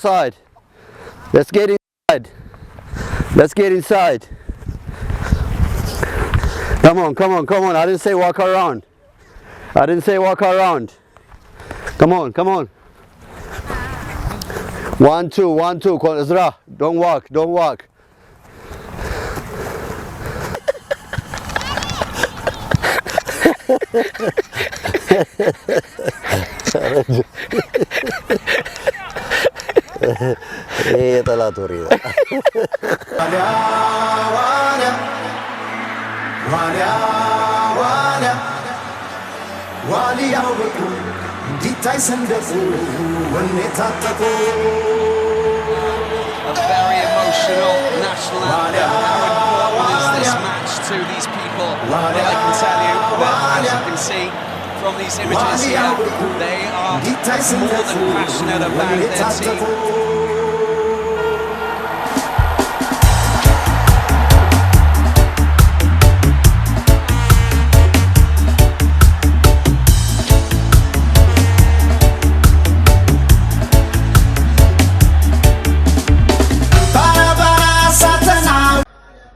inside. Let's get inside. Let's get inside. Come on, come on, come on. I didn't say walk around. I didn't say walk around. Come on, come on. 1, 2, 1, 2. Ezra, don't walk, don't walk. ጠላቶሪ ዋልያው በቁ እንዲታይ ሰንደቁ ወኔ ታጠቁ A very emotional national anthem. How important is this match to these people? Well, I can tell you that, as you can see from these images here, they are more than passionate about their team.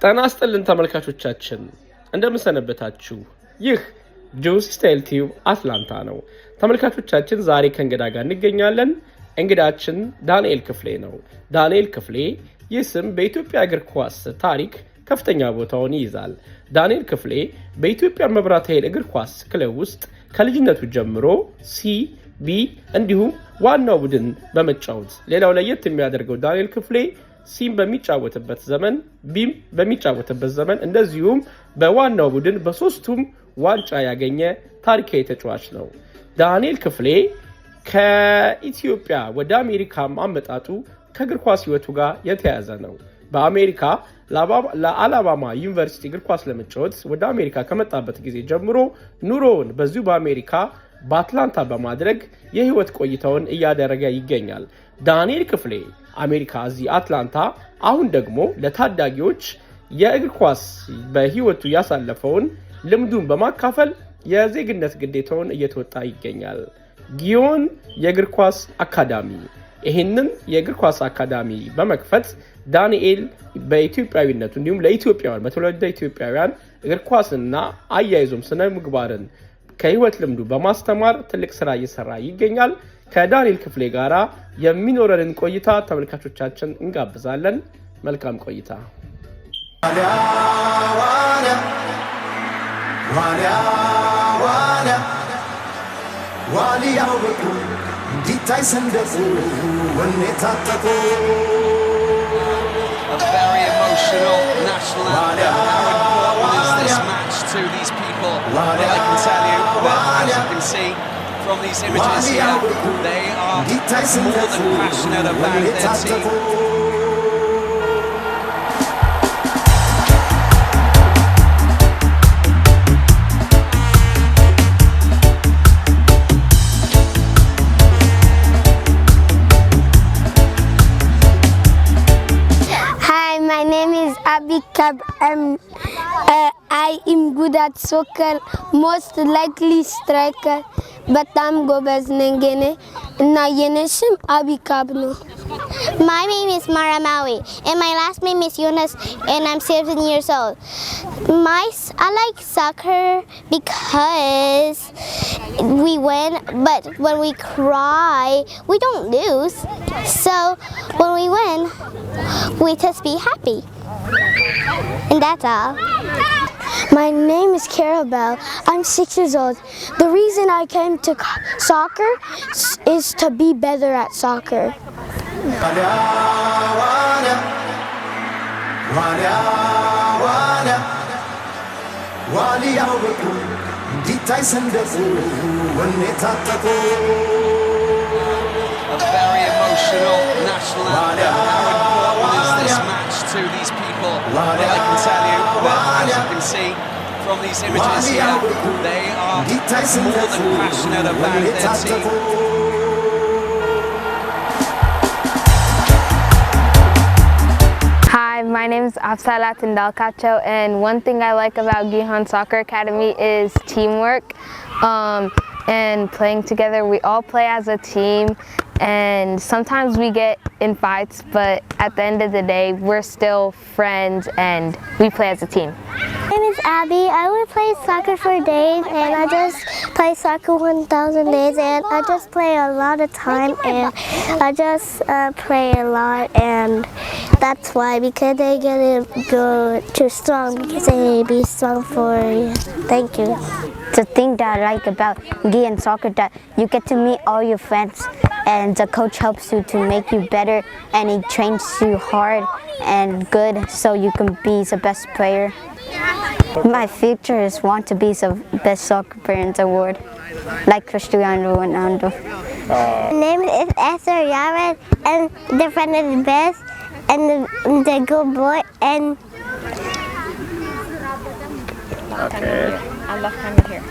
ጤና ይስጥልን ተመልካቾቻችን እንደምሰነበታችሁ። ይህ ጁስ ስታይል ቲዩብ አትላንታ ነው። ተመልካቾቻችን ዛሬ ከእንግዳ ጋር እንገኛለን። እንግዳችን ዳንኤል ክፍሌ ነው። ዳንኤል ክፍሌ ይህ ስም በኢትዮጵያ እግር ኳስ ታሪክ ከፍተኛ ቦታውን ይይዛል። ዳንኤል ክፍሌ በኢትዮጵያ መብራት ኃይል እግር ኳስ ክለብ ውስጥ ከልጅነቱ ጀምሮ ሲ፣ ቢ እንዲሁም ዋናው ቡድን በመጫወት ሌላው ለየት የሚያደርገው ዳንኤል ክፍሌ ሲም በሚጫወትበት ዘመን ቢም በሚጫወትበት ዘመን እንደዚሁም በዋናው ቡድን በሶስቱም ዋንጫ ያገኘ ታሪካዊ ተጫዋች ነው። ዳንኤል ክፍሌ ከኢትዮጵያ ወደ አሜሪካ አመጣጡ ከእግር ኳስ ህይወቱ ጋር የተያያዘ ነው። በአሜሪካ ለአላባማ ዩኒቨርሲቲ እግር ኳስ ለመጫወት ወደ አሜሪካ ከመጣበት ጊዜ ጀምሮ ኑሮውን በዚሁ በአሜሪካ በአትላንታ በማድረግ የህይወት ቆይታውን እያደረገ ይገኛል። ዳንኤል ክፍሌ አሜሪካ እዚህ አትላንታ አሁን ደግሞ ለታዳጊዎች የእግር ኳስ በህይወቱ ያሳለፈውን ልምዱን በማካፈል የዜግነት ግዴታውን እየተወጣ ይገኛል። ጊዮን የእግር ኳስ አካዳሚ ይህንን የእግር ኳስ አካዳሚ በመክፈት ዳንኤል በኢትዮጵያዊነቱ እንዲሁም ለኢትዮጵያውያን በተወለደ ኢትዮጵያውያን እግር ኳስና አያይዞም ስነ ምግባርን ከህይወት ልምዱ በማስተማር ትልቅ ስራ እየሰራ ይገኛል። ከዳንኤል ክፍሌ ጋራ የሚኖረንን ቆይታ ተመልካቾቻችን እንጋብዛለን። መልካም ቆይታ። ዋልያው በቁ እንዲታይ ሰንደቁ ወኔ ታጠቁ A very emotional national anthem. How important is this match to these people? Well, I can tell you that, as you can see from these images here, they are more than passionate about their team. My name is Abikab. I am good at soccer, most likely striker. በጣም ጎበዝ ነኝ ገኔ እና የኔ ስም አቢካብ ነው። My name is Maramawi and my last name is Yunus and I'm 7 years old. I like soccer because we win, but when we cry, we don't lose. So when we win, we just be happy. And that's all. My name is Carabelle. I'm 6 years old. The reason I came to soccer is to be better at soccer. ዋልያው በቁ እንዲታይ ሰንደቁ ወኔ ታጠቁ A very emotional national anthem. How important is this match to these people? Well, I can tell you that, as you can see from these images here, they are more than passionate about their team. Hi, my name is Afsalat Indalkacho, and one thing I like about Gihon Soccer Academy is teamwork. and playing together. We all play as a team, and sometimes we get in fights, but at the end of the day, we're still friends and we play as a team. My name is Abby. I would play soccer for days, and I just play soccer 1,000 days, and I just play a lot of time, and I just pray a lot, and that's why, because they get to go too strong, because they be strong for you. Thank you. The thing that I like about Gi and soccer, that you get to meet all your friends, and the coach helps you to make you better, and he trains you hard and good so you can be the best player. My future is want to be the best soccer player in the world, like Cristiano Ronaldo. My name is Esther Yared, and the friend is the best, and the good boy, and Okay. I love coming here.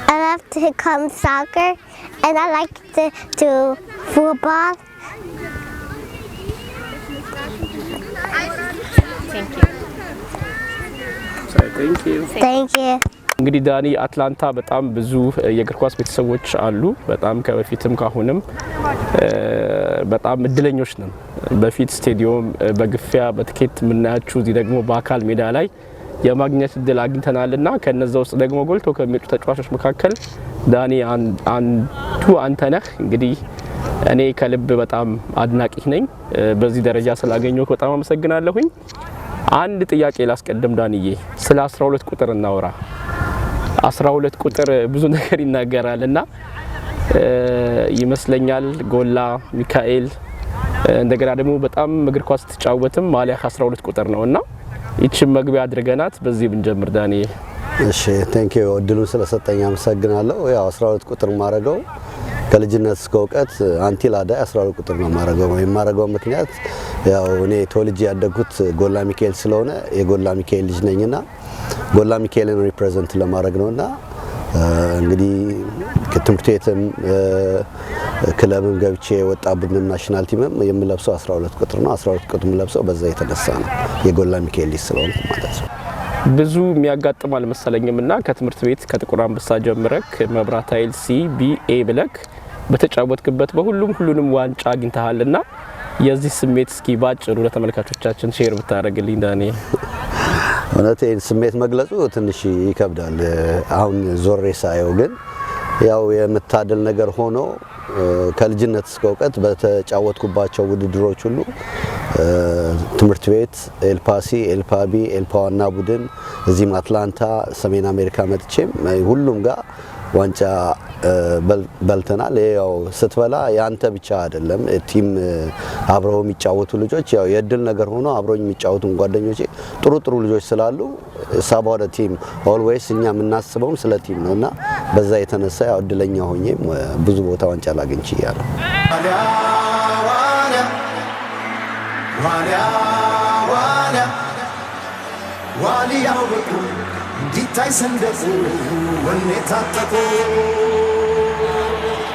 I love to come soccer, and I like to do football. Thank you. Thank you. Thank you. እንግዲህ ዳኒ አትላንታ በጣም ብዙ የእግር ኳስ ቤተሰቦች አሉ። በጣም ከበፊትም ካሁንም በጣም እድለኞች ነን። በፊት ስቴዲየም በግፊያ በትኬት ምናያችሁ እዚህ ደግሞ በአካል ሜዳ ላይ የማግኘት እድል አግኝተናልና ከነዛ ውስጥ ደግሞ ጎልቶ ከሚወጡ ተጫዋቾች መካከል ዳኒ አንዱ አንተ ነህ። እንግዲህ እኔ ከልብ በጣም አድናቂህ ነኝ። በዚህ ደረጃ ስላገኘሁት በጣም አመሰግናለሁኝ። አንድ ጥያቄ ላስቀድም ዳንዬ፣ ስለ 12 ቁጥር እናወራ። 12 ቁጥር ብዙ ነገር ይናገራልና ይመስለኛል ጎላ ሚካኤል እንደገና ደግሞ በጣም እግር ኳስ ተጫወተም ማሊያ 12 ቁጥር ነውና ይቺን መግቢያ አድርገናት በዚህ ብንጀምር ዳኒ። እሺ ቴንክ ዩ እድሉን ስለሰጠኝ አመሰግናለሁ። ያው 12 ቁጥር ማረገው ከልጅነት እስከ እውቀት አንቲል አዳይ 12 ቁጥር ነው ማረገው። የማረገው ምክንያት ያው እኔ ተወልጄ ያደግኩት ጎላ ሚካኤል ስለሆነ የጎላ ሚካኤል ልጅ ነኝና ጎላ ሚካኤልን ሪፕሬዘንት ለማድረግ ነውና እንግዲህ ከትምህርት ቤትም ክለብም ገብቼ ወጣ ቡድን ናሽናል ቲምም የምለብሰው 12 ቁጥር ነው። 12 ቁጥር የምለብሰው በዛ የተነሳ ነው የጎላ ሚካኤል ልጅ ስለሆነ ማለት ነው። ብዙ የሚያጋጥም አልመሰለኝምና ከትምህርት ቤት ከጥቁር አንበሳ ጀምረክ መብራት ኃይል ሲቢኤ ብለክ በተጫወትክበት በሁሉንም ዋንጫ አግኝተሃልና የዚህ ስሜት እስኪ ባጭሩ ለተመልካቾቻችን ሼር ብታደርግልኝ ዳኒ። እውነቴን ስሜት መግለጹ ትንሽ ይከብዳል አሁን ዞሬ ሳየው፣ ግን ያው የምታደል ነገር ሆኖ ከልጅነት እስከ እውቀት በተጫወትኩባቸው ውድድሮች ሁሉ ትምህርት ቤት ኤልፓሲ፣ ኤልፓቢ፣ ኤልፓዋና ቡድን እዚህም አትላንታ፣ ሰሜን አሜሪካ መጥቼም ሁሉም ጋር ዋንጫ በልተናል። ያው ስትበላ ያንተ ብቻ አይደለም ቲም አብረው የሚጫወቱ ልጆች ያው የእድል ነገር ሆኖ አብረውኝ የሚጫወቱ ጓደኞቼ ጥሩ ልጆች ስላሉ ሳባው ቲም ኦልዌይስ እኛ የምናስበው ስለ ቲም ነውና በዛ የተነሳ ያው እድለኛ ሆኜ ብዙ ቦታ ዋንጫ ላገኝ ችያለሁ። ዋሊያው በቁ ዲታይ ሰንደቁ ወኔ ታጠቁ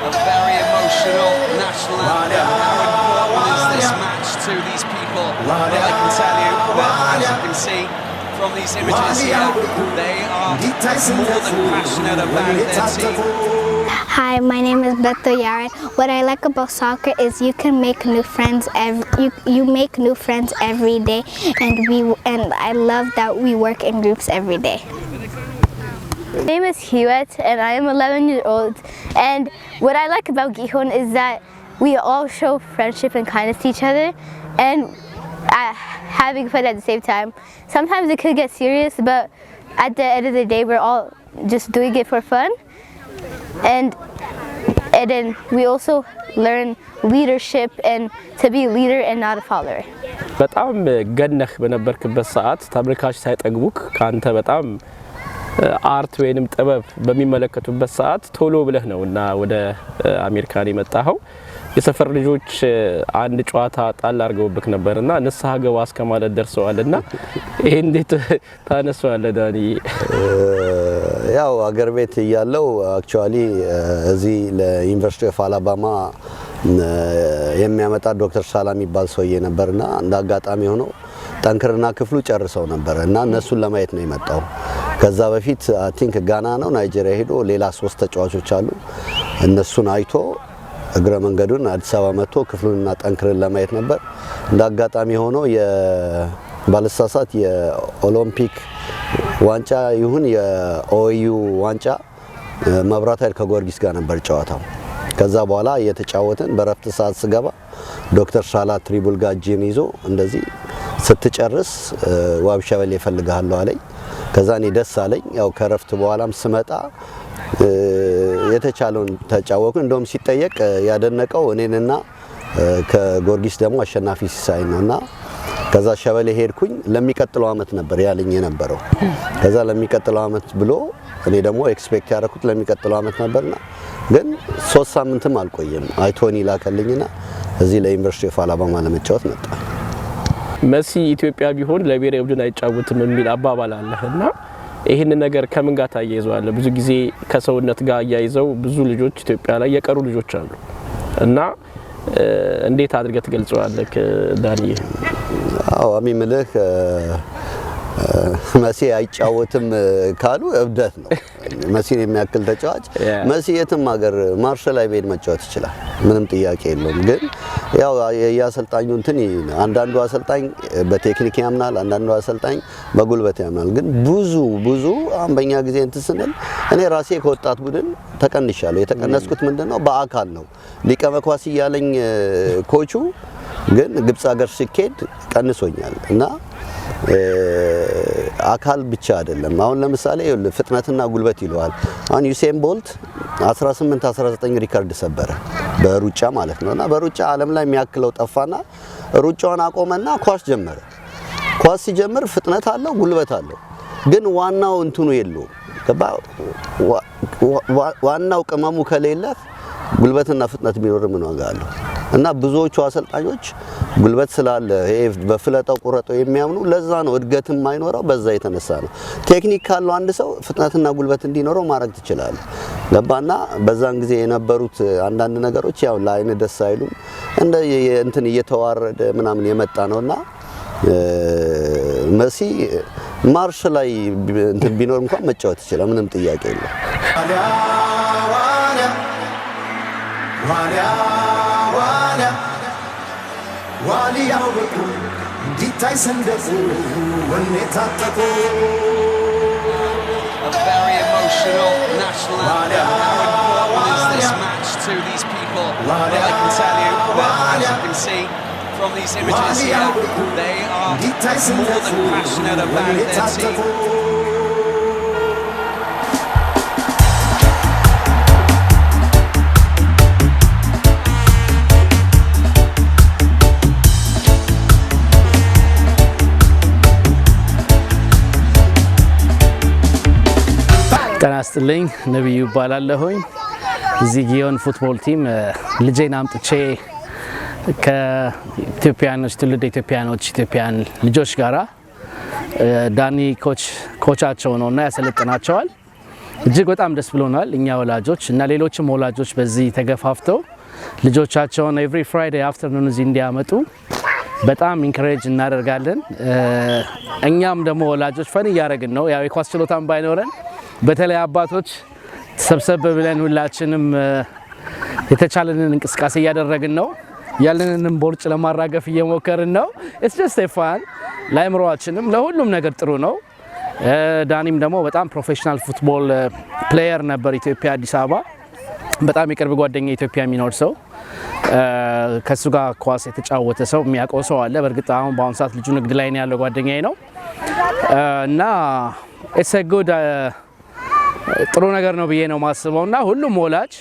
A very emotional national anthem. How important is this match to these people? Well, I can tell you that, as you can see from these images here, they are more than passionate about their team. Hi, my name is Beto Yared. What I like about soccer is you can make new friends. You make new friends every day, and I love that we work in groups every day. My name is Hiwet and I am 11 years old, and what I like about Gihon is that we all show friendship and kindness to each other and having fun at the same time. Sometimes it could get serious, but at the end of the day we're all just doing it for fun, and then we also learn leadership and to be a leader and not a follower. በጣም ገነህ በነበርክበት ሰዓት ተመልካች ሳይጠግቡክ ካንተ በጣም አርት ወይንም ጥበብ በሚመለከቱበት ሰዓት ቶሎ ብለህ ነውና ወደ አሜሪካን የመጣኸው። የሰፈር ልጆች አንድ ጨዋታ ጣል አድርገውብክ ነበርና ንስሐ ገባ እስከማለት ደርሰዋልና ይሄ እንዴት ታነሳዋለህ ዳኒ? ያው አገር ቤት ያለው አክቹአሊ እዚህ ለዩኒቨርሲቲ ኦፍ አላባማ የሚያመጣ ዶክተር ሳላ የሚባል ሰውዬ ነበርና እንደ አጋጣሚ ሆኖ ጠንክርና ክፍሉ ጨርሰው ነበር እና እነሱን ለማየት ነው የመጣው። ከዛ በፊት አይ ቲንክ ጋና ነው ናይጄሪያ ሄዶ ሌላ 3 ተጫዋቾች አሉ እነሱን አይቶ እግረ መንገዱን አዲስ አበባ መጥቶ ክፍሉንና ጠንክርን ለማየት ነበር። እንደ አጋጣሚ ሆኖ የባለሳሳት የኦሎምፒክ ዋንጫ ይሁን የኦዩ ዋንጫ መብራት ኃይል ከጊዮርጊስ ጋር ነበር ጨዋታው። ከዛ በኋላ እየተጫወትን በረፍት ሰዓት ስገባ ዶክተር ሳላ ትሪቡል ጋጂን ይዞ እንደዚህ ስትጨርስ ዋብሻበል ይፈልጋለሁ አለኝ። ከዛ እኔ ደስ አለኝ። ያው ከረፍት በኋላም ስመጣ የተቻለውን ተጫወኩ። እንደውም ሲጠየቅ ያደነቀው እኔንና ከጊዮርጊስ ደግሞ አሸናፊ ሲሳይ ነውና ከዛ ሸበሌ ሄድኩኝ። ለሚቀጥለው አመት ነበር ያለኝ የነበረው። ከዛ ለሚቀጥለው አመት ብሎ እኔ ደግሞ ኤክስፔክት ያደረኩት ለሚቀጥለው አመት ነበርና ግን 3 ሳምንትም አልቆየም አይቶኒ ላከልኝና እዚህ ለዩኒቨርሲቲ ኦፍ አላባማ ለመጫወት መጣ። መሲ ኢትዮጵያ ቢሆን ለብሔራዊ ቡድን አይጫወትም የሚል አባባል አለና ይሄን ነገር ከምን ጋር ታያይዘዋል? ብዙ ጊዜ ከሰውነት ጋር አያይዘው ብዙ ልጆች ኢትዮጵያ ላይ የቀሩ ልጆች አሉ እና እንዴት አድርገህ ትገልጸዋለህ ዳኒ? አዎ አሚምልህ መሲ አይጫወትም ካሉ እብደት ነው። መሲን የሚያክል ተጫዋች መሲ የትም ሀገር ማርሽ ላይ ቤድ መጫወት ይችላል፣ ምንም ጥያቄ የለውም። ግን ያው ያሰልጣኙ እንትን አንዳንዱ አሰልጣኝ በቴክኒክ ያምናል፣ አንዳንዱ አሰልጣኝ በጉልበት ያምናል። ግን ብዙ በእኛ ጊዜ እንትን ስንል እኔ ራሴ ከወጣት ቡድን ተቀንሻለሁ። የተቀነስኩት ምንድነው በአካል ነው። ሊቀ መኳስ እያለኝ ኮቹ ግን ግብጽ ሀገር ሲኬድ ቀንሶኛል እና አካል ብቻ አይደለም። አሁን ለምሳሌ ፍጥነትና ጉልበት ይለዋል። አሁን ዩሴን ቦልት 18-19 ሪከርድ ሰበረ በሩጫ ማለት ነውና በሩጫ ዓለም ላይ የሚያክለው ጠፋና ሩጫውን አቆመና ኳስ ጀመረ። ኳስ ሲጀምር ፍጥነት አለው፣ ጉልበት አለው፣ ግን ዋናው እንትኑ የለውም። ዋናው ቅመሙ ከሌለ ጉልበትና ፍጥነት ቢኖር ምን ዋጋ አለው? እና ብዙዎቹ አሰልጣኞች ጉልበት ስላለ ይሄ በፍለጠው ቁረጠው የሚያምኑ ለዛ ነው እድገትም የማይኖረው። በዛ የተነሳ ነው። ቴክኒክ ካለው አንድ ሰው ፍጥነትና ጉልበት እንዲኖረው ማድረግ ትችላለ። ገባና በዛን ጊዜ የነበሩት አንዳንድ ነገሮች ያው ለአይነ ደስ አይሉም። እንትን እየተዋረደ ምናምን የመጣ ነውና መሲ ማርሽ ላይ እንትን ቢኖር እንኳን መጫወት ይችላል፣ ምንም ጥያቄ የለም። ዋልያው በቁ እንዲታይ ሰንደቁ ወኔ ታጠቁ A very emotional national anthem. How important is this match to these people? Well, I can tell you that, as you can see from these images here, they are more than passionate about their team. ጤናስጥልኝ ነብዩ ባላለሁኝ እዚህ ጊዮን ፉትቦል ቲም ልጄን አምጥቼ ከኢትዮጵያኖች ትውልድ ኢትዮጵያን ልጆች ጋራ ዳኒ ኮቻቸው ነውና ያሰለጥናቸዋል። እጅግ በጣም ደስ ብሎናል እኛ ወላጆች እና ሌሎችም ወላጆች በዚህ ተገፋፍተው ልጆቻቸውን ኤቭሪ ፍራይዴይ አፍተርኑን እዚህ እንዲያመጡ በጣም ኢንከሬጅ እናደርጋለን። እኛም ደግሞ ወላጆች ፈን እያደረግን ነው። ያው የኳስ ችሎታም ባይኖረን በተለይ አባቶች ሰብሰብ ብለን ሁላችንም የተቻለንን እንቅስቃሴ እያደረግን ነው። ያለንንም ቦርጭ ለማራገፍ እየሞከርን ነው። ኢትስ ጀስት ኤ ፋን ለአእምሮአችንም ለሁሉም ነገር ጥሩ ነው። ዳኒም ደግሞ በጣም ፕሮፌሽናል ፉትቦል ፕሌየር ነበር ኢትዮጵያ አዲስ አበባ። በጣም የቅርብ ጓደኛ ኢትዮጵያ የሚኖር ሰው ከሱ ጋር ኳስ የተጫወተ ሰው የሚያውቀው ሰው አለ። በእርግጥ አሁን በአሁኑ ሰዓት ልጁ ንግድ ላይ ነው ያለው ጓደኛዬ ነው እና ኢትስ ኤ ጉድ ጥሩ ነገር ነው ብዬ ነው ማስበውና ሁሉም ወላጅ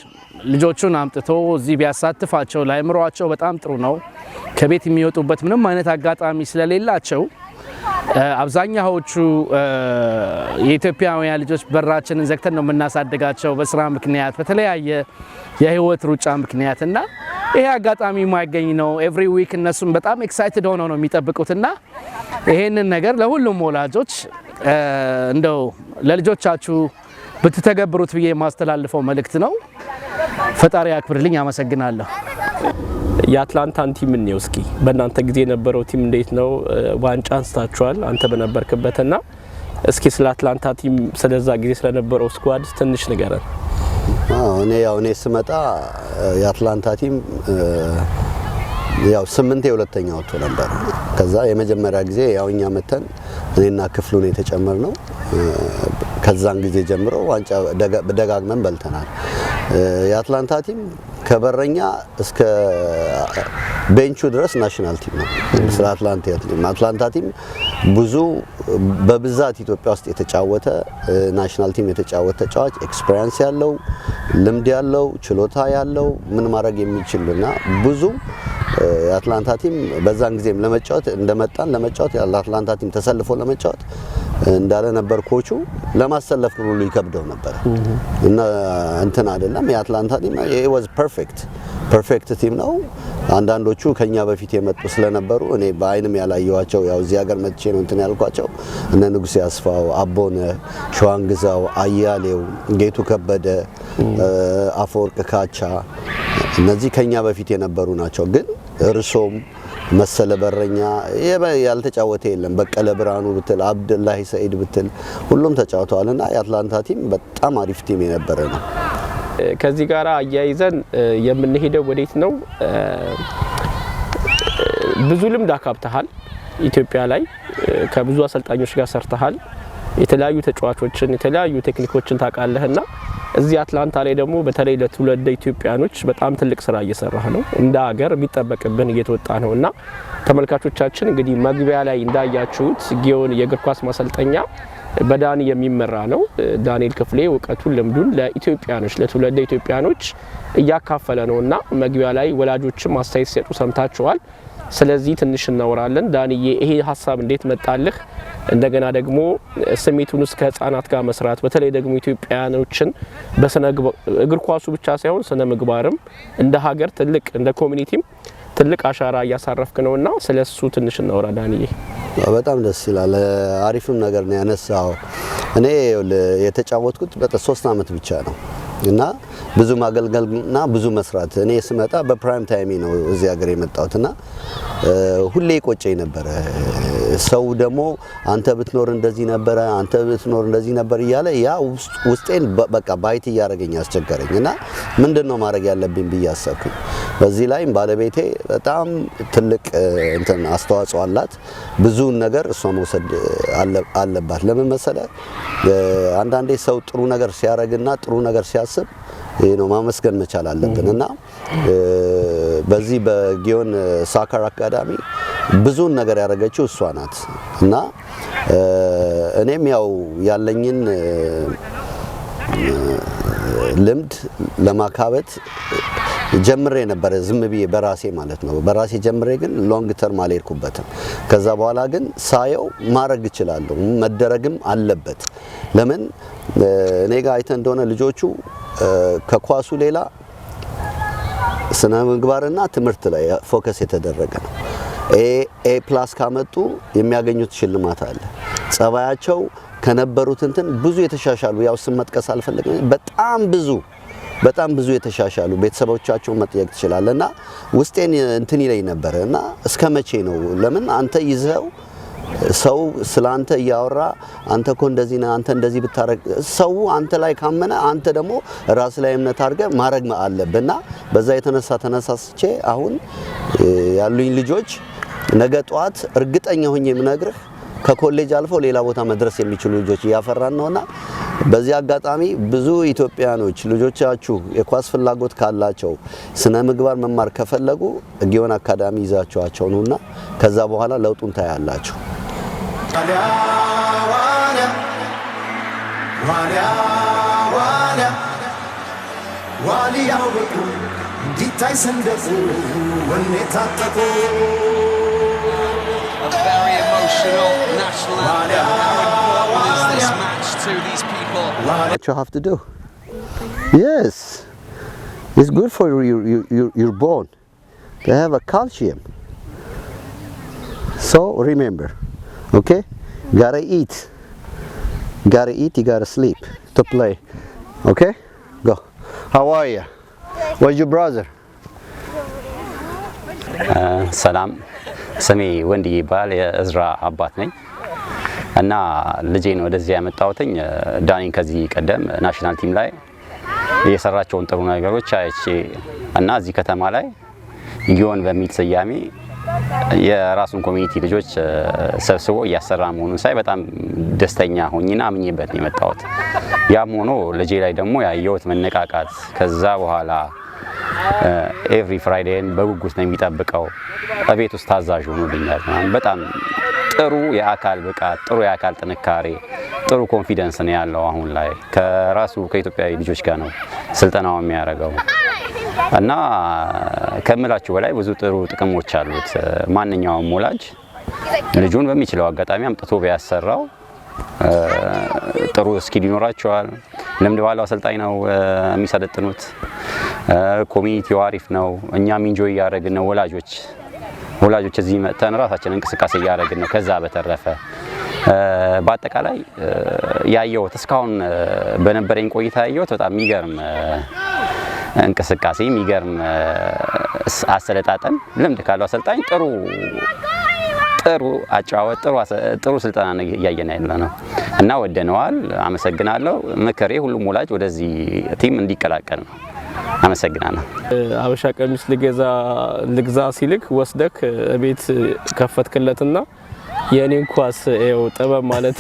ልጆቹን አምጥቶ እዚህ ቢያሳትፋቸው ለአእምሮአቸው በጣም ጥሩ ነው። ከቤት የሚወጡበት ምንም አይነት አጋጣሚ ስለሌላቸው አብዛኛዎቹ የኢትዮጵያውያን ልጆች በራችንን ዘግተን ነው የምናሳድጋቸው በስራ ምክንያት በተለያየ የህይወት ሩጫ ምክንያትና ይሄ አጋጣሚ የማይገኝ ነው። ኤቭሪ ዊክ እነሱም በጣም ኤክሳይትድ ሆነው ነው የሚጠብቁትና ይሄንን ነገር ለሁሉም ወላጆች እንደው ለልጆቻችሁ ብትተገብሩት ብዬ የማስተላልፈው መልእክት ነው። ፈጣሪ ያክብርልኝ። አመሰግናለሁ። የአትላንታን ቲም ነው እስኪ በእናንተ ጊዜ የነበረው ቲም እንዴት ነው? ዋንጫ አንስታችኋል አንተ በነበርክበትና እስኪ ስለ አትላንታ ቲም ስለዛ ጊዜ ስለነበረው ስኳድ ትንሽ ንገረን። እኔ ስመጣ የአትላንታ ቲም ያው 8 የሁለተኛ ወጥቶ ነበር። ከዛ የመጀመሪያ ጊዜ ያው እኛ መተን እኔና ክፍሉን የተጨመርነው ከዛን ጊዜ ጀምሮ ዋንጫ ደጋግመን በልተናል። የአትላንታ ቲም ከበረኛ እስከ ቤንቹ ድረስ ናሽናል ቲም ነው። ስለ አትላንታ ቲም ብዙ በብዛት ኢትዮጵያ ውስጥ የተጫወተ ናሽናል ቲም የተጫወተ ተጫዋች ኤክስፒሪየንስ ያለው ልምድ ያለው ችሎታ ያለው ምን ማድረግ የሚችልና ብዙ የአትላንታ ቲም በዛን ጊዜም ለመጫወት እንደመጣን ለመጫወት የአትላንታ ቲም ተሰልፎ ለመጫወት እንዳለ ነበር ኮቹ ለማሰለፍ ሁሉ ይከብደው ነበር እና እንትን አይደለም የአትላንታ ቲም it was perfect ቲም ነው። አንዳንዶቹ ከኛ በፊት የመጡ ስለነበሩ እኔ በአይንም ያላየዋቸው ያው እዚህ ሀገር መጥቼ ነው እንትን ያልኳቸው እነ ንጉስ ያስፋው፣ አቦነ ሸዋንግዛው፣ አያሌው፣ ጌቱ ከበደ፣ አፈወርቅ ካቻ እነዚህ ከኛ በፊት የነበሩ ናቸው። ግን እርሶም መሰለ በረኛ ያልተጫወተ የለም። በቀለ ብርሃኑ ብትል አብዱላሂ ሰይድ ብትል ሁሉም ተጫውተዋልና የአትላንታ ቲም በጣም አሪፍ ቲም የነበረ ነው። ከዚህ ጋር አያይዘን የምንሄደው ወዴት ነው? ብዙ ልምድ አካብተሃል ኢትዮጵያ ላይ ከብዙ አሰልጣኞች ጋር ሰርተሃል። የተለያዩ ተጫዋቾችን የተለያዩ ቴክኒኮችን ታውቃለህና እዚህ አትላንታ ላይ ደግሞ በተለይ ለትውልደ ኢትዮጵያኖች በጣም ትልቅ ስራ እየሰራህ ነው። እንደ ሀገር የሚጠበቅብን እየተወጣ ነውና ተመልካቾቻችን እንግዲህ መግቢያ ላይ እንዳያችሁት ጊዮን የእግር ኳስ ማሰልጠኛ በዳኒ የሚመራ ነው። ዳንኤል ክፍሌ እውቀቱን ልምዱን ለኢትዮጵያኖች ለትውልደ ኢትዮጵያኖች እያካፈለ ነውና መግቢያ ላይ ወላጆችም አስተያየት ሲሰጡ ሰምታችኋል። ስለዚህ ትንሽ እናወራለን። ዳንዬ ይሄ ሀሳብ እንዴት መጣልህ? እንደገና ደግሞ ስሜቱን እስከ ህፃናት ጋር መስራት በተለይ ደግሞ ኢትዮጵያኖችን በስነ እግር ኳሱ ብቻ ሳይሆን ስነ ምግባርም እንደ ሀገር ትልቅ እንደ ኮሚኒቲም ትልቅ አሻራ እያሳረፍክ ነውና ስለሱ ትንሽ እናወራ ዳንዬ። በጣም ደስ ይላል። አሪፍም ነገር ነው ያነሳው። እኔ የተጫወትኩት በ3 አመት ብቻ ነው እና ብዙ ማገልገልና ብዙ መስራት እኔ ስመጣ በፕራይም ታይም ነው እዚህ ሀገር የመጣሁትና ሁሌ ቆጨኝ ነበር። ሰው ደግሞ አንተ ብትኖር እንደዚህ ነበር አንተ ብትኖር እንደዚህ ነበር እያለ ያ ውስጤን በቃ ባይት እያደረገኝ አስቸገረኝና ምንድነው ማድረግ ያለብኝ ብዬ አሰብኩኝ። በዚህ ላይ ባለቤቴ በጣም ትልቅ እንትን አስተዋጽኦ አላት። ብዙ ነገር እሷ መውሰድ አለባት። ለምን መሰለ አንዳንዴ ሰው ጥሩ ነገር ሲያረግና ጥሩ ነገር ሲያስብ ይሄ ነው ማመስገን መቻል አለብንና በዚህ በጊዮን ሳከር አካዳሚ ብዙ ነገር ያደረገችው እሷ ናት እና እኔም ያው ያለኝን ልምድ ለማካበት ጀምሬ ነበር ዝም ብዬ በራሴ ማለት ነው። በራሴ ጀምሬ ግን ሎንግ ተርም አልሄድኩበትም። ከዛ በኋላ ግን ሳየው ማድረግ እችላለሁ፣ መደረግም አለበት። ለምን እኔ ጋር አይተህ እንደሆነ ልጆቹ ከኳሱ ሌላ ስነ ምግባርና ትምህርት ላይ ፎከስ የተደረገ ነው። ኤ ፕላስ ካመጡ የሚያገኙት ሽልማት አለ። ጸባያቸው ከነበሩት እንትን ብዙ የተሻሻሉ ያው ስም መጥቀስ አልፈልግም። በጣም ብዙ የተሻሻሉ ቤተሰቦቻቸውን መጠየቅ ትችላለና ውስጤን እንትን ይለኝ ነበር እና እስከ መቼ ነው ለምን አንተ ይዘው ሰው ስላንተ ያወራ አንተ እኮ እንደዚህ ነህ አንተ እንደዚህ ብታረግ ሰው አንተ ላይ ካመነ አንተ ደግሞ ራስ ላይ እምነት አድርገ ማድረግ አለብና በዛ ተነሳስቼ አሁን ያሉኝ ልጆች ነገ ጧት እርግጠኛ ሆኜ የምነግርህ ከኮሌጅ አልፎ ሌላ ቦታ መድረስ የሚችሉ ልጆች ያፈራን ነውና በዚህ አጋጣሚ ብዙ ኢትዮጵያኖች ልጆቻችሁ የኳስ ፍላጎት ካላቸው ስነ ምግባር መማር ከፈለጉ ጊዮን አካዳሚ ይዛቸዋቸው ነውና ከዛ በኋላ ለውጡን ታያላችሁ። ዋሊያው በቁ እንዲታይ ሰንደቁ ወኔ ታጠቁ A very emotional national anthem. How important is this match to these people? What you have to do? Yes, it's good for your bone. They have a calcium. So remember, okay? Gotta eat, you gotta sleep to play. Okay? Go. How are you? Where's your brother? ሰላም ስሜ ወንድ ይባል የእዝራ አባት ነኝ እና ልጄን ወደዚህ ያመጣሁትኝ ዳኒን ከዚህ ቀደም ናሽናል ቲም ላይ የሰራቸውን ጥሩ ነገሮች አይቼ እና እዚህ ከተማ ላይ ጊዮን በሚል ስያሜ የራሱን ኮሚኒቲ ልጆች ሰብስቦ እያሰራ መሆኑን ሳይ በጣም ደስተኛ ሆኝና አምኜበት ነው የመጣሁት። ያም ሆኖ ልጄ ላይ ደግሞ ያየሁት መነቃቃት ከዛ በኋላ ኤቭሪ ፍራይዴን በጉጉት ነው የሚጠብቀው። በቤት ውስጥ ታዛዥ ሆኖልኛል። በጣም ጥሩ የአካል ብቃት፣ ጥሩ የአካል ጥንካሬ፣ ጥሩ ኮንፊደንስ ነው ያለው። አሁን ላይ ከራሱ ከኢትዮጵያዊ ልጆች ጋር ነው ስልጠናው የሚያደርገው እና ከምላችሁ በላይ ብዙ ጥሩ ጥቅሞች አሉት። ማንኛውም ወላጅ ልጁን በሚችለው አጋጣሚ አምጥቶ ቢያሰራው ጥሩ ስኪል ይኖራቸዋል። ልምድ ባለው አሰልጣኝ ነው የሚሰለጥኑት። ኮሚኒቲው አሪፍ ነው። እኛም ኢንጆይ እያደረግን ነው። ወላጆች እዚህ መጥተን ራሳችን እንቅስቃሴ እያደረግን ነው። ከዛ በተረፈ በአጠቃላይ ያየሁት እስካሁን በነበረኝ ቆይታ ያየሁት በጣም የሚገርም እንቅስቃሴ፣ የሚገርም አሰለጣጠን፣ ልምድ ካለው አሰልጣኝ ጥሩ አጫወት፣ ጥሩ ስልጠና እያየን ያለ ነው እና ወደነዋል። አመሰግናለሁ። ምክሬ ሁሉም ወላጅ ወደዚህ ቲም እንዲቀላቀል ነው። አመሰግናለሁ። አበሻ ቀሚስ ልግዛ ሲልክ ወስደክ ቤት ከፈትክለትና የኔን ኳስ ኤው ጥበብ ማለት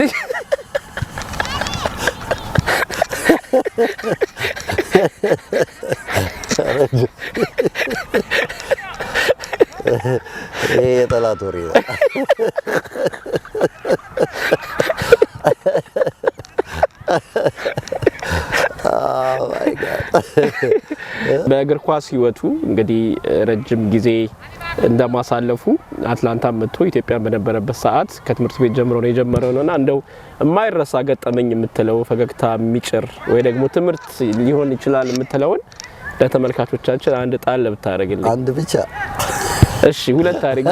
ይሄ የጠላት ወሬ ነው። በእግር ኳስ ህይወቱ እንግዲህ ረጅም ጊዜ እንደማሳለፉ አትላንታ መጥቶ ኢትዮጵያ በነበረበት ሰዓት ከትምህርት ቤት ጀምሮ ነው የጀመረውና እንደው የማይረሳ ገጠመኝ የምትለው ፈገግታ የሚጭር ወይ ደግሞ ትምህርት ሊሆን ይችላል የምትለውን ለተመልካቾቻችን አንድ ጣል ብታረግልኝ። አንድ ብቻ እሺ፣ ሁለት አርግ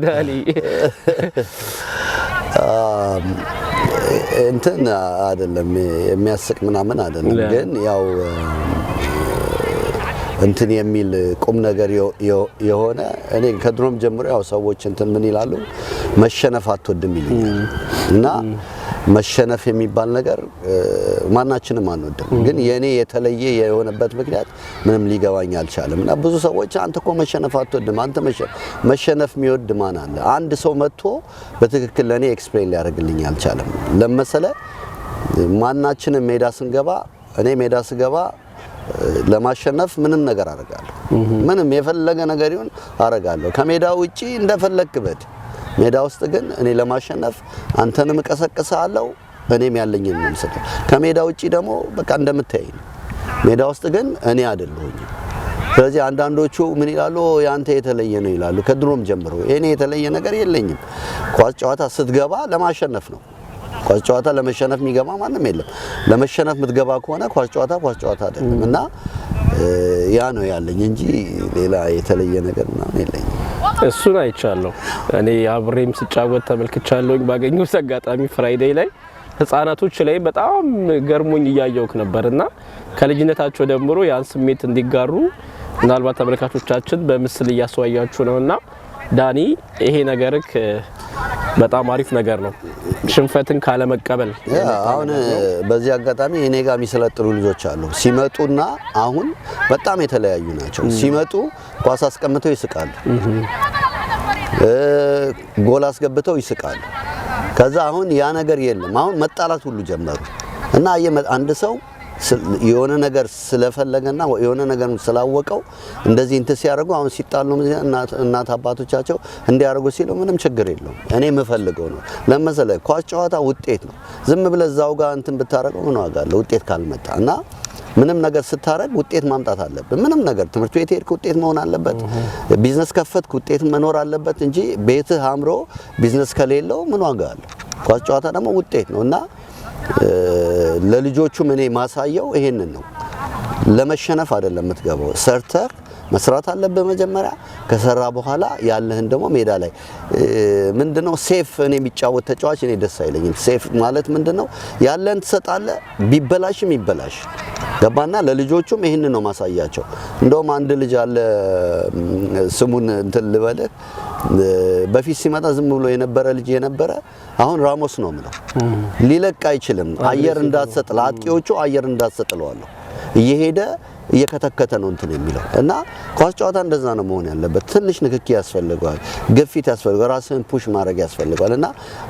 ዳኒ። እንትን አይደለም የሚያስቅ ምናምን አይደለም፣ ግን ያው እንትን የሚል ቁም ነገር የሆነ እኔ ከድሮም ጀምሮ ያው ሰዎች እንትን ምን ይላሉ መሸነፍ አትወድም ይሉኛል እና መሸነፍ የሚባል ነገር ማናችንም አንወድም። ግን የኔ የተለየ የሆነበት ምክንያት ምንም ሊገባኝ አልቻለም እና ብዙ ሰዎች አንተ እኮ መሸነፍ አትወድም፣ አንተ መሸነፍ የሚወድ ማን አለ? አንድ ሰው መጥቶ በትክክል ለኔ ኤክስፕሌን ሊያደርግልኝ አልቻለም። ለምሳሌ ማናችንም ሜዳ ስንገባ እኔ ሜዳ ስገባ ለማሸነፍ ምንም ነገር አደርጋለሁ። ምንም የፈለገ ነገር ይሁን አደርጋለሁ። ከሜዳ ውጪ እንደፈለክ በድ ሜዳ ውስጥ ግን እኔ ለማሸነፍ አንተንም እቀሰቅሳለሁ፣ እኔም ያለኝን ነው የምሰጠው። ከሜዳ ውጪ ደግሞ በቃ እንደምታይ ሜዳ ውስጥ ግን እኔ አይደለሁኝ። ስለዚህ አንዳንዶቹ ምን ይላሉ ያንተ የተለየ ነው ይላሉ። ከድሮም ጀምሮ እኔ የተለየ ነገር የለኝም። ኳስ ጨዋታ ስትገባ ለማሸነፍ ነው። ኳስ ጨዋታ ለመሸነፍ የሚገባ ማንም የለም። ለመሸነፍ የምትገባ ከሆነ ኳስ ጨዋታ አይደለም እና ያ ነው ያለኝ እንጂ ሌላ የተለየ ነገር ምናምን የለኝም። እሱን አይቻለሁ። እኔ አብሬም ስጫወት ተመልክቻለሁ። ባገኘሁት አጋጣሚ ፍራይዴይ ላይ ህፃናቶች ላይ በጣም ገርሞኝ እያየሁክ ነበርና ከልጅነታቸው ጀምሮ ያን ስሜት እንዲጋሩ ምናልባት ተመልካቾቻችን በምስል እያስዋያችሁ ነውና ዳኒ ይሄ ነገርክ በጣም አሪፍ ነገር ነው። ሽንፈትን ካለ መቀበል አሁን በዚህ አጋጣሚ እኔ ጋር የሚሰለጥኑ ልጆች አሉ። ሲመጡና አሁን በጣም የተለያዩ ናቸው። ሲመጡ ኳስ አስቀምጠው ይስቃሉ፣ ጎል አስገብተው ይስቃሉ። ከዛ አሁን ያ ነገር የለም። አሁን መጣላት ሁሉ ጀመሩ እና አንድ ሰው የሆነ ነገር ስለፈለገና የሆነ ነገር ስላወቀው እንደዚህ እንት ሲያደርጉ አሁን ሲጣሉ እናት አባቶቻቸው እንዲያደርጉ ሲሉ ምንም ችግር የለውም። እኔ የምፈልገው ነው ለምሳሌ ኳስ ጨዋታ ውጤት ነው። ዝም ብለህ እዛው ጋር እንትን ብታረገው ምን ዋጋ አለው ውጤት ካልመጣ? እና ምንም ነገር ስታረግ ውጤት ማምጣት አለበት። ምንም ነገር ትምህርት ቤት ሄድክ ውጤት መሆን አለበት። ቢዝነስ ከፈትክ ውጤት መኖር አለበት እንጂ ቤትህ አምሮ ቢዝነስ ከሌለው ምን ዋጋ አለው? ኳስ ጨዋታ ደግሞ ውጤት ነው እና ለልጆቹም እኔ ማሳየው ይሄንን ነው። ለመሸነፍ አይደለም የምትገባው፣ ሰርተህ መስራት አለበት መጀመሪያ። ከሰራ በኋላ ያለህን ደግሞ ሜዳ ላይ ምንድነው ሴፍ እኔ የሚጫወት ተጫዋች እኔ ደስ አይለኝም። ሴፍ ማለት ምንድነው ያለህን ትሰጣለህ፣ ቢበላሽም ይበላሽ ገባና ለልጆቹም ይሄን ነው ማሳያቸው እንደውም አንድ ልጅ አለ ስሙን እንትን ልበልህ በፊት ሲመጣ ዝም ብሎ የነበረ ልጅ የነበረ አሁን ራሞስ ነው ማለት ሊለቅ አይችልም አየር እንዳትሰጥ ለአጥቂዎቹ አየር እንዳትሰጥለዋለሁ እየሄደ እየከተከተ ነው እንትን የሚለው እና ኳስ ጨዋታ እንደዛ ነው መሆን ያለበት ትንሽ ንክኪ ያስፈልጋል ግፊት ያስፈልጋል ራስን ፑሽ ማድረግ ያስፈልጋል እና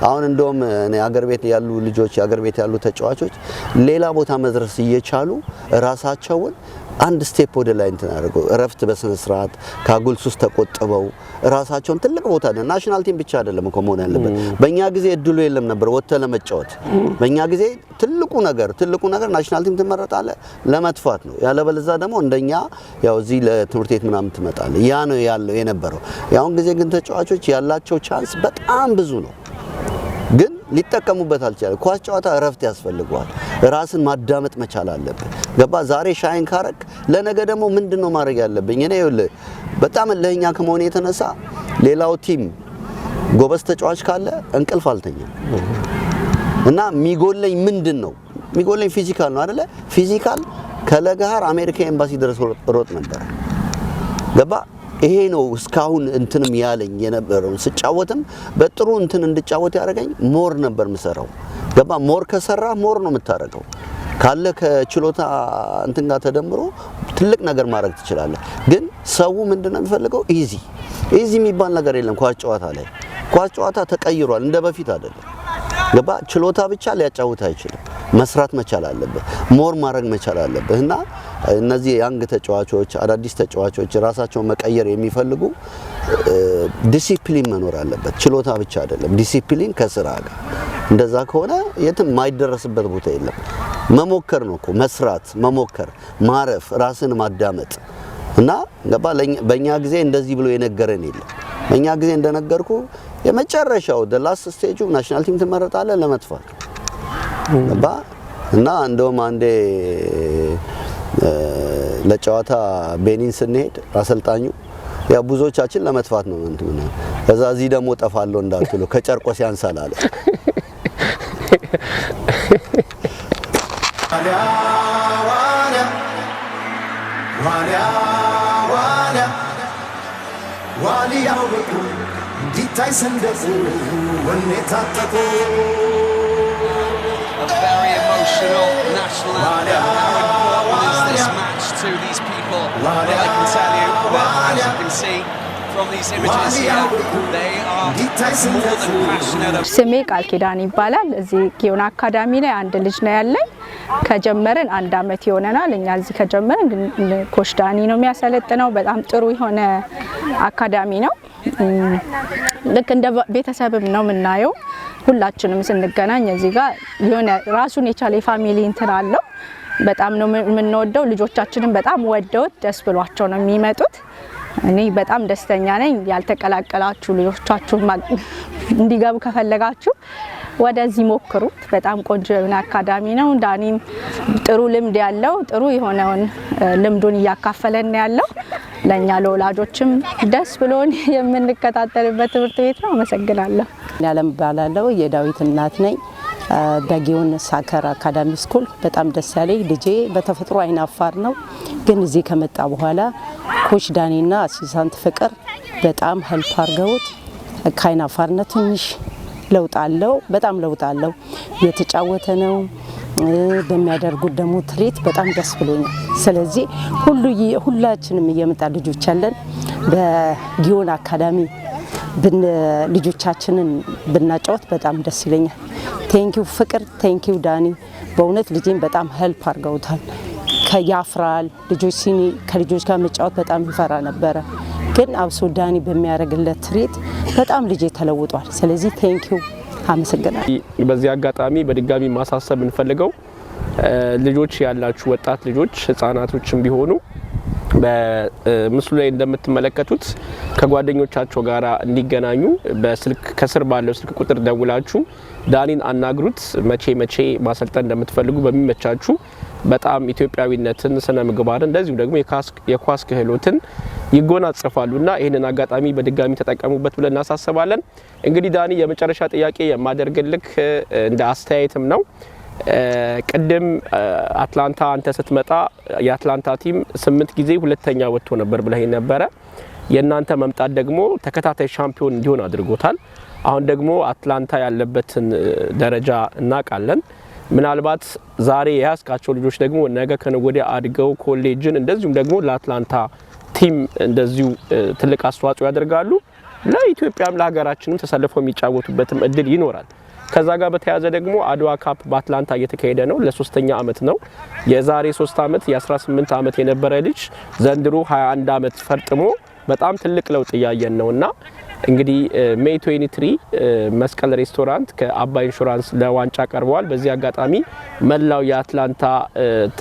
አሁን እንደውም እኔ አገር ቤት ያሉ ልጆች አገር ቤት ያሉ ተጫዋቾች ሌላ ቦታ መድረስ እየቻሉ ራሳቸውን አንድ ስቴፕ ወደ ላይ እንትን አድርገው እረፍት በስነ ስርዓት ካጉል ሱስ ተቆጥበው ራሳቸውን ትልቅ ቦታ ናሽናል ቲም ብቻ አይደለም እኮ መሆን ያለበት በእኛ ጊዜ እድሉ የለም ነበር ወጥተ ለመጫወት በእኛ ጊዜ ትልቁ ነገር ናሽናል ቲም ተመረጣለ ለመጥፋት ነው ያለበለዛ ደግሞ እንደኛ ያው እዚህ ለትምህርት ቤት ምናምን ትመጣለ ያ ነው ያለው የነበረው ያውን ጊዜ ግን ተጫዋቾች ያላቸው ቻንስ በጣም ብዙ ነው ግን ሊጠቀሙበት አልቻለም ኳስ ጨዋታ እረፍት ያስፈልጋል ራስን ማዳመጥ መቻል አለበት ገባ ዛሬ ሻይን ካረክ ለነገ ደግሞ ምንድነው ማድረግ ያለብኝ እኔ በጣም ለኛ ከመሆን የተነሳ ሌላው ቲም ጎበዝ ተጫዋች ካለ እንቅልፍ አልተኛም እና ሚጎለኝ ምንድነው ሚጎለኝ ፊዚካል ነው አይደለ ፊዚካል ከለጋር አሜሪካ ኤምባሲ ድረስ ሮጥ ነበር ገባ ይሄ ነው እስካሁን እንትንም ያለኝ የነበረው ስጫወትም በጥሩ እንትን እንድጫወት ያደረገኝ ሞር ነበር ምሰራው ገባ ሞር ከሰራ ሞር ነው የምታረገው ካለ ከችሎታ እንትን ጋር ተደምሮ ትልቅ ነገር ማድረግ ትችላለህ ግን ሰው ምንድነው የሚፈልገው ኢዚ የሚባል ነገር የለም ኳስ ጨዋታ ተቀይሯል እንደ በፊት አይደለም ገባ ችሎታ ብቻ ሊያጫውት አይችልም መስራት መቻል አለበት ሞር ማድረግ መቻል አለበት እና እነዚህ ያንግ ተጫዋቾች አዳዲስ ተጫዋቾች ራሳቸውን መቀየር የሚፈልጉ ዲሲፕሊን መኖር አለበት ችሎታ ብቻ አይደለም ዲሲፕሊን ከስራ ጋር እንደዛ ከሆነ የትም ማይደረስበት ቦታ የለም መሞከር ነው እኮ መስራት መሞከር ማረፍ ራስን ማዳመጥ እና ገባ በእኛ ጊዜ እንደዚህ ብሎ የነገረን የለም በእኛ ጊዜ እንደነገርኩ የመጨረሻው the last stage ናሽናል ቲም ተመረጣለ ለመጥፋት ገባ እና እንደውም አንዴ ለጨዋታ ቤኒን ስንሄድ አሰልጣኙ ያ ብዙዎቻችን ለመጥፋት ነው እንትን ከዛ እዚህ ደግሞ ጠፋለሁ እንዳትሉ ከጨርቆስ ያንሳል አለ ዋሊያው ዲታይ ሰንደቁ ወኔ ታጠቁ A very emotional national anthem. How important is this match to these people? Well, I can tell you that, as you can see from these images here, they are more than passionate. ስሜ ቃል ኪዳን ይባላል እዚህ ጊዮን አካዳሚ ላይ አንድ ልጅ ነው ያለኝ ከጀመረን አንድ አመት ይሆነናል እኛ እዚህ ከጀመረን ኮች ዳኒ ነው የሚያሰለጥነው በጣም ጥሩ የሆነ አካዳሚ ነው ልክ እንደ ቤተሰብም ነው የምናየው ሁላችንም ስንገናኝ እዚህ ጋር የሆነ ራሱን የቻለ ፋሚሊ እንትን አለው በጣም ነው የምንወደው ልጆቻችንን በጣም ወደውት ደስ ብሏቸው ነው የሚመጡት እኔ በጣም ደስተኛ ነኝ ያልተቀላቀላችሁ ልጆቻችሁ እንዲገቡ ከፈለጋችሁ ወደዚህ ሞክሩት በጣም ቆንጆ የሆነ አካዳሚ ነው ዳኒም ጥሩ ልምድ ያለው ጥሩ የሆነውን ልምዱን ያካፈለን ያለው ለኛ ለወላጆችም ደስ ብሎን የምንከታተልበት ትምህርት ቤት ነው አመሰግናለሁ ያለም ባላለው የዳዊት እናት ነኝ በጊዮን ሳከር አካዳሚ ስኩል በጣም ደስ ያለኝ ልጄ በተፈጥሮ አይናፋር ነው ግን እዚህ ከመጣ በኋላ ኮች ዳኒና አሲስታንት ፍቅር በጣም ሄልፕ አርገውት ከአይናፋርነት ትንሽ ለውጣለው በጣም ለውጣለው የተጫወተ ነው በሚያደርጉት ደሞ ትሪት በጣም ደስ ብሎኛል ስለዚህ ሁላችንም እየመጣ ልጆች አለን በጊዮን አካዳሚ ልጆቻችንን ብናጫወት በጣም ደስ ይለኛል ቴንኪው ፍቅር ቴንኪው ዳኒ በእውነት ልጄን በጣም ሄልፕ አርገውታል ከያፍራል ልጆች ሲኒ ከልጆች ጋር መጫወት በጣም ይፈራ ነበር ግን አብሶ ዳኒ በሚያረግለት ትሪት በጣም ልጄ ተለውጧል ስለዚህ ቴንኪው አመሰግናለሁ በዚህ አጋጣሚ በድጋሚ ማሳሰብ እንፈልገው ልጆች ያላችሁ ወጣት ልጆች ህፃናቶችም ቢሆኑ በምስሉ ላይ እንደምትመለከቱት ከጓደኞቻቸው ጋር እንዲገናኙ በስልክ ከስር ባለው ስልክ ቁጥር ደውላችሁ ዳኒን አናግሩት መቼ ማሰልጠን እንደምትፈልጉ በሚመቻችሁ በጣም ኢትዮጵያዊነትን ስነ ምግባርን እንደዚሁ ደግሞ የኳስ ክህሎትን ይጎናጸፋሉና ይሄንን አጋጣሚ በድጋሚ ተጠቀሙበት ብለን እናሳስባለን እንግዲህ ዳኒ የመጨረሻ ጥያቄ የማደርግልክ እንደ አስተያየትም ነው ቅድም አትላንታ አንተ ስትመጣ የአትላንታ ቲም 8 ጊዜ ሁለተኛ ወጥቶ ነበር ብለኸኝ ነበረ። የእናንተ መምጣት ደግሞ ተከታታይ ሻምፒዮን እንዲሆን አድርጎታል። አሁን ደግሞ አትላንታ ያለበትን ደረጃ እናውቃለን። ምናልባት ዛሬ ያስካቸው ልጆች ደግሞ ነገ ከነገ ወዲያ አድገው ኮሌጅን እንደዚሁም ደግሞ ለአትላንታ ቲም እንደዚሁ ትልቅ አስተዋጽኦ ያደርጋሉ። ለኢትዮጵያም ለሀገራችንም ተሰልፈው የሚጫወቱበትም እድል ይኖራል። ከዛ ጋር በተያያዘ ደግሞ አድዋ ካፕ በአትላንታ እየተካሄደ ነው። ለ3ኛ አመት ነው። የዛሬ 3 አመት የ18 አመት የነበረ ልጅ ዘንድሮ 21 አመት ፈርጥሞ በጣም ትልቅ ለውጥ እያየን ነውና እንግዲህ ሜይ 23 መስቀል ሬስቶራንት ከአባይ ኢንሹራንስ ለዋንጫ ቀርበዋል። በዚህ አጋጣሚ መላው የአትላንታ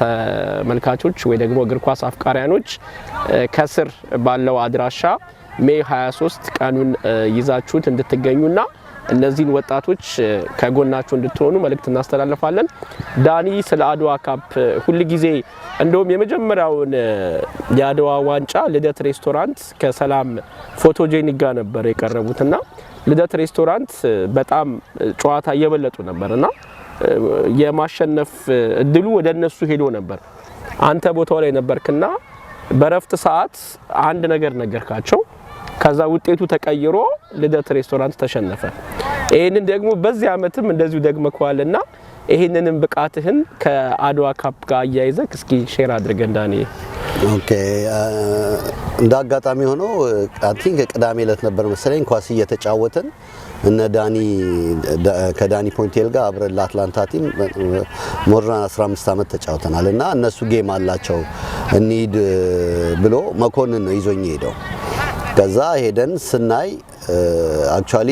ተመልካቾች ወይ ደግሞ እግር ኳስ አፍቃሪያኖች ከስር ባለው አድራሻ ሜይ 23 ቀኑን ይዛችሁት እንድትገኙና እነዚህን ወጣቶች ከጎናቸው እንድትሆኑ መልእክት እናስተላልፋለን። ዳኒ ስለ አድዋ ካፕ ሁሉ ጊዜ እንደውም የመጀመሪያውን የአድዋ ዋንጫ ልደት ሬስቶራንት ከሰላም ፎቶጄኒክ ጋር ነበር የቀረቡትና ልደት ሬስቶራንት በጣም ጨዋታ እየበለጡ ነበርና የማሸነፍ እድሉ ወደ እነሱ ሄዶ ነበር። አንተ ቦታው ላይ ነበርክና በረፍት ሰዓት አንድ ነገር ነገርካቸው። ከዛ ውጤቱ ተቀይሮ ልደት ሬስቶራንት ተሸነፈ። ይሄንን ደግሞ በዚህ አመትም እንደዚሁ ደግመኳልና ይሄንንም ብቃትህን ከአድዋ ካፕ ጋር አያይዘህ እስኪ ሼር አድርገን ዳኒ። ኦኬ እንደ አጋጣሚ ሆኖ አይ ቲንክ ቅዳሜ ዕለት ነበር መሰለኝ ኳስ እየተጫወተን እነ ዳኒ ከዳኒ ፖንቴል ጋር አብረን ለአትላንታ ቲም ሞርና 15 አመት ተጫውተናልና እነሱ ጌም አላቸው እንሂድ ብሎ መኮንን ነው ይዞኝ ሄደው። ከዛ ሄደን ስናይ አክቹአሊ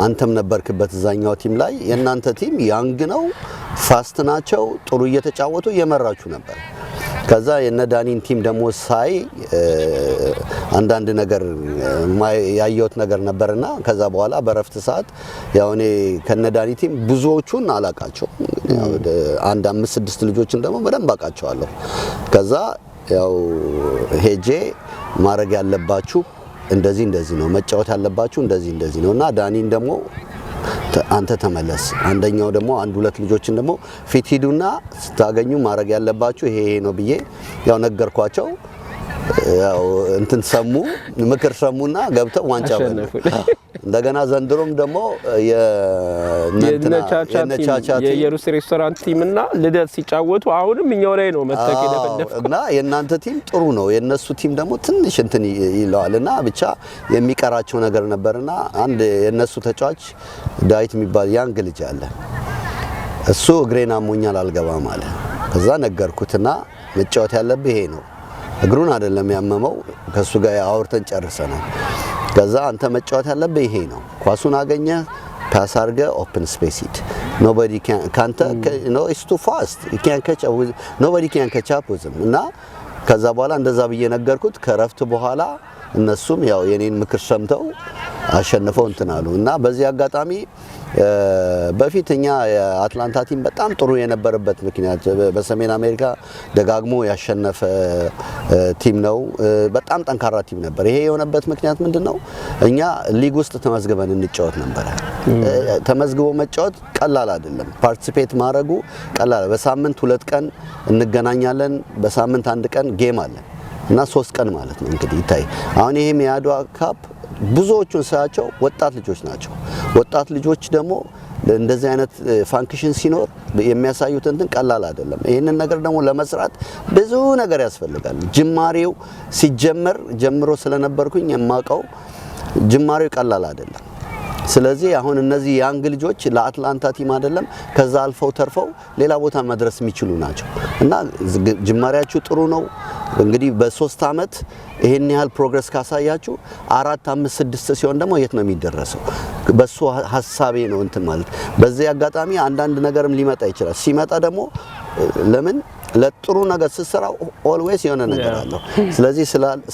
አንተም ነበርክበት እዛኛው ቲም ላይ የናንተ ቲም ያንግ ነው ፋስት ናቸው ጥሩ እየተጫወቱ እየመራችሁ ነበር። ከዛ የነዳኒን ቲም ደግሞ ሳይ አንዳንድ ነገር ያየሁት ነገር ነበርና ከዛ በኋላ በረፍት ሰዓት ያው እኔ ከነዳኒ ቲም ብዙዎቹን አላቃቸው አንድ 5-6 ልጆችን ደግሞ በደንብ አቃቸዋለሁ። ከዛ ያው ሄጄ ማረግ ያለባችሁ እንደዚህ ነው መጫወት ያለባችሁ እንደዚህ ነውና ዳኒን ደግሞ አንተ ተመለስ አንደኛው ደግሞ አንድ ሁለት ልጆችን ደግሞ ፊት ሂዱና ስታገኙ ማረግ ያለባችሁ ይሄ ነው ብዬ ያው ነገርኳቸው። ያው እንትን ሰሙ ምክር ሰሙና ገብተው ዋንጫ በሉ። እንደገና ዘንድሮም ደግሞ የነቻቻ የኢየሩስ ሬስቶራንት ቲምና ልደት ሲጫወቱ አሁንም እኛው ላይ ነው መተክ የደፈደፈው እና የናንተ ቲም ጥሩ ነው የነሱ ቲም ደግሞ ትንሽ እንትን ይለዋልና ብቻ የሚቀራቸው ነገር ነበርና አንድ የነሱ ተጫዋች ዳዊት የሚባል ያንግ ልጅ አለ። እሱ እግሬን አሞኛል አልገባም አለ። ከዛ ነገርኩትና መጫወት ያለብህ ይሄ ነው እግሩን አይደለም ያመመው ከሱ ጋር አውርተን ጨርሰናል። ከዛ አንተ መጫወት ያለብህ ይሄ ነው ኳሱን አገኘ ፓስ አርገ ኦፕን ስፔስ ሂድ nobody can it's too fast you can't catch up with nobody can catch up with him እና ከዛ በኋላ እንደዛ ብዬ ነገርኩት። ከረፍት በኋላ እነሱም ያው የኔን ምክር ሰምተው አሸንፈው እንትናሉ እና በዚህ አጋጣሚ በፊትኛ የአትላንታ ቲም በጣም ጥሩ የነበረበት ምክንያት በሰሜን አሜሪካ ደጋግሞ ያሸነፈ ቲም ነው። በጣም ጠንካራ ቲም ነበር። ይሄ የሆነበት ምክንያት ምንድነው? እኛ ሊግ ውስጥ ተመዝግበን እንጫወት ነበር። ተመዝግቦ መጫወት ቀላል አይደለም። ፓርቲሲፔት ማድረጉ ቀላል በሳምንት 2 ቀን እንገናኛለን። በሳምንት 1 ቀን ጌም አለ እና 3 ቀን ማለት ነው እንግዲህ ይታይ። አሁን ይሄም የአድዋ ካፕ ብዙዎቹን ሳያቸው ወጣት ልጆች ናቸው። ወጣት ልጆች ደግሞ እንደዚህ አይነት ፋንክሽን ሲኖር የሚያሳዩት እንትን ቀላል አይደለም። ይሄንን ነገር ደግሞ ለመስራት ብዙ ነገር ያስፈልጋል። ጅማሬው ሲጀመር ጀምሮ ስለነበርኩኝ የማቀው ጅማሬው ቀላል አይደለም። ስለዚህ አሁን እነዚህ ያንግ ልጆች ለአትላንታ ቲም አይደለም ከዛ አልፈው ተርፈው ሌላ ቦታ መድረስ የሚችሉ ናቸው እና ጅማሬያችሁ ጥሩ ነው። እንግዲህ በ3 አመት ይሄን ያህል ፕሮግረስ ካሳያችሁ 4 5 6 ሲሆን ደግሞ የት ነው የሚደረሰው? በሱ ሐሳቤ ነው እንትን ማለት። በዚህ አጋጣሚ አንዳንድ ነገርም ሊመጣ ይችላል። ሲመጣ ደግሞ ለምን ለጥሩ ነገር ሲሰራው ኦልዌስ የሆነ ነገር አለው። ስለዚህ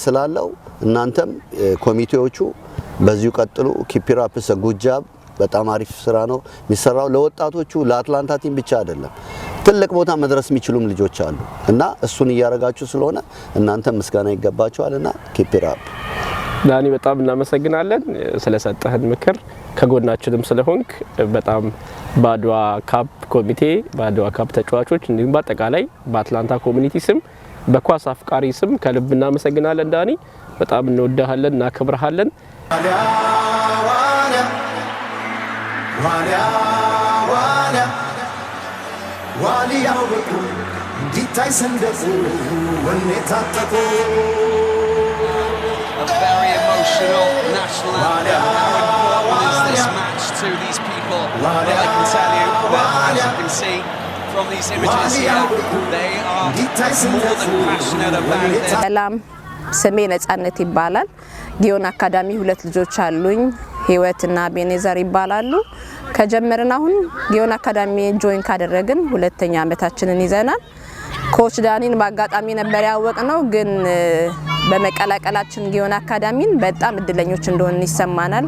ስላለው እናንተም ኮሚቴዎቹ በዚሁ ቀጥሉ። ኪፕ ኢት አፕ ጉድ ጃብ። በጣም አሪፍ ስራ ነው የሚሰራው ለወጣቶቹ ለአትላንታ ቲም ብቻ አይደለም። ትልቅ ቦታ መድረስ የሚችሉም ልጆች አሉ እና እሱን እያረጋችሁ ስለሆነ እናንተ ምስጋና ይገባችኋልና ኪፕ ኢት አፕ። ዳኒ በጣም እናመሰግናለን ስለሰጠህን ምክር ከጎናችንም ስለሆንክ በጣም በአድዋ ካፕ ኮሚቴ በአድዋ ካፕ ተጫዋቾች እንዲሁም በአጠቃላይ በአትላንታ ኮሚኒቲ ስም በኳስ አፍቃሪ ስም ከልብ እናመሰግናለን። ዳኒ በጣም እንወዳሃለን እናከብርሃለን። A very emotional national anthem. How important is this match to these people? Well, I can tell you that, as you can see from these images here, they are more than passionate about this. ሰላም ስሜ ነጻነት ይባላል። ጊዮን አካዳሚ ሁለት ልጆች አሉኝ። ህይወትና ቤኔዘር ይባላሉ። ከጀመርን አሁን ጊዮን አካዳሚ ጆይን ካደረግን ሁለተኛ አመታችንን ይዘናል። ኮች ዳኒን በአጋጣሚ ነበር ያወቅነው፣ ግን በመቀላቀላችን ጊዮን አካዳሚን በጣም እድለኞች እንደሆነ ይሰማናል።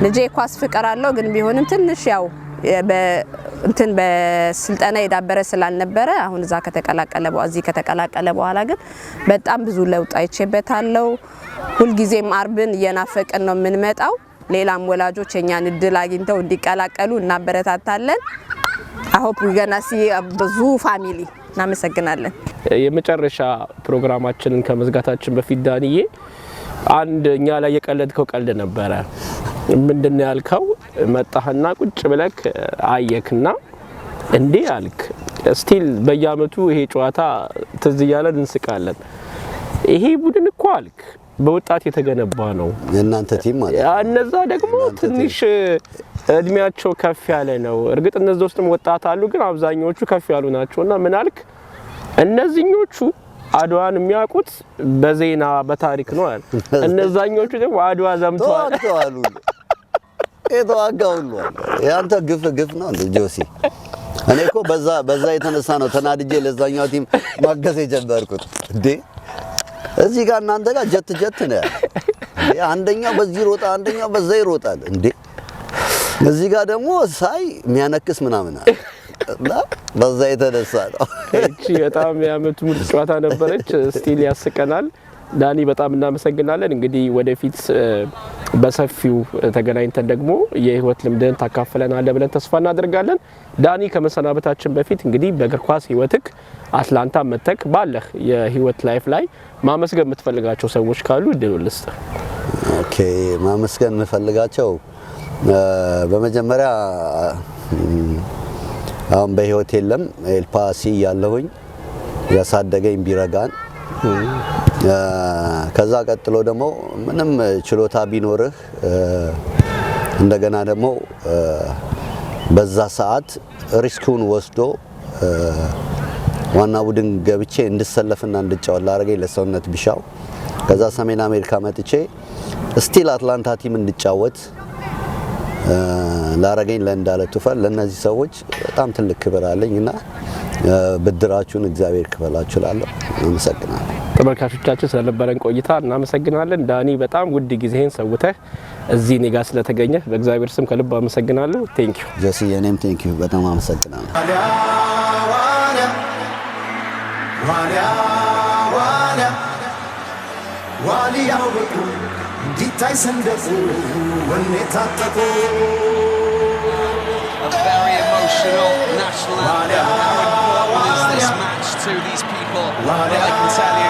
ልጄ ኳስ ፍቅር አለው፣ ግን ቢሆንም ትንሽ ያው በስልጠና የዳበረ ስላልነበረ አሁን እዚህ ከተቀላቀለ በኋላ ግን በጣም ብዙ ለውጥ አይቼበታለሁ። ሁሉ ጊዜም አርብን እየናፈቀን ነው የምንመጣው። ሌላም ወላጆች የኛን እድል አግኝተው እንዲቀላቀሉ እናበረታታለን። I hope we gonna see ብዙ ፋሚሊ እናመሰግናለን። የመጨረሻ ፕሮግራማችንን ከመዝጋታችን በፊት ዳንዬ አንድ እኛ ላይ የቀለድከው ቀልድ ነበረ። ምንድነው ያልከው? መጣህና ቁጭ ብለክ አየክና እንዴ አልክ። ስቲል በየአመቱ ይሄ ጨዋታ ትዝ ያለን እንስቃለን። ይሄ ቡድን እኮ አልክ በወጣት የተገነባ ነው የናንተ ቲም ማለት ነው። እነዛ ደግሞ ትንሽ እድሜያቸው ከፍ ያለ ነው። እርግጥ እነዛ ውስጥም ወጣት አሉ፣ ግን አብዛኞቹ ከፍ ያሉ ናቸውና ምን አልክ? እነዚህኞቹ አድዋን የሚያውቁት በዜና በታሪክ ነው አለ። እነዛኞቹ ደግሞ አድዋ ዘምተዋል ተዋሉ። የተዋጋው ነው ያንተ ግፍ ነው እንዴ ጆሲ? እኔ እኮ በዛ የተነሳ ነው ተናድጄ ለዛኛው ቲም ማገዝ የጀመርኩት እንዴ። እዚህ ጋር እናንተ ጋር ጀት ነው አንደኛው በዚህ ሮጣ አንደኛው በዛ ይሮጣል እንዴ። እዚህ ጋር ደግሞ ሳይ የሚያነክስ ምናምን አለ እና በዛ የተነሳ ነው። እቺ በጣም ያመቱ ምርጥ ጨዋታ ነበረች። ስቲል ያስቀናል። ዳኒ በጣም እናመሰግናለን። እንግዲህ ወደፊት በሰፊው ተገናኝተን ደግሞ የህይወት ልምድን ታካፍለናለህ ብለን ተስፋ እናደርጋለን። ዳኒ ከመሰናበታችን በፊት እንግዲህ በእግር ኳስ ህይወትክ አትላንታ መተክ ባለህ የህይወት ላይፍ ላይ ማመስገን የምትፈልጋቸው ሰዎች ካሉ እድሉ ልስጥ። ኦኬ፣ ማመስገን የምፈልጋቸው በመጀመሪያ አሁን በህይወት የለም ኤልፓሲ ያለሁኝ ያሳደገኝ ቢረጋን፣ ከዛ ቀጥሎ ደግሞ ምንም ችሎታ ቢኖርህ እንደገና ደግሞ በዛ ሰዓት ሪስኩን ወስዶ ዋና ቡድን ገብቼ እንድሰለፍና እንድጫወት ላረገኝ ለሰውነት ቢሻው፣ ከዛ ሰሜን አሜሪካ መጥቼ ስቲል አትላንታ ቲም እንድጫወት ላረገኝ ለእንዳለ ቱፈር፣ ለነዚህ ሰዎች በጣም ትልቅ ክብር አለኝና ብድራችሁን እግዚአብሔር ይክፈላችኋለሁ። አመሰግናለሁ። ተመልካቾቻችን ስለነበረን ቆይታ እናመሰግናለን። ዳኒ በጣም ውድ ጊዜህን ሰውተህ እዚህ እኔ ጋር ስለተገኘህ በእግዚአብሔር ስም ከልብ አመሰግናለሁ። ቴንክ ዩ ጆሲ፣ የኔም ቴንክ ዩ በጣም አመሰግናለሁ። ዋልያው በቁ እንዲታይ ሰንደቁ ወኔ ታጠቁ A very emotional national anthem. How important is this match to these people? Well, I can tell you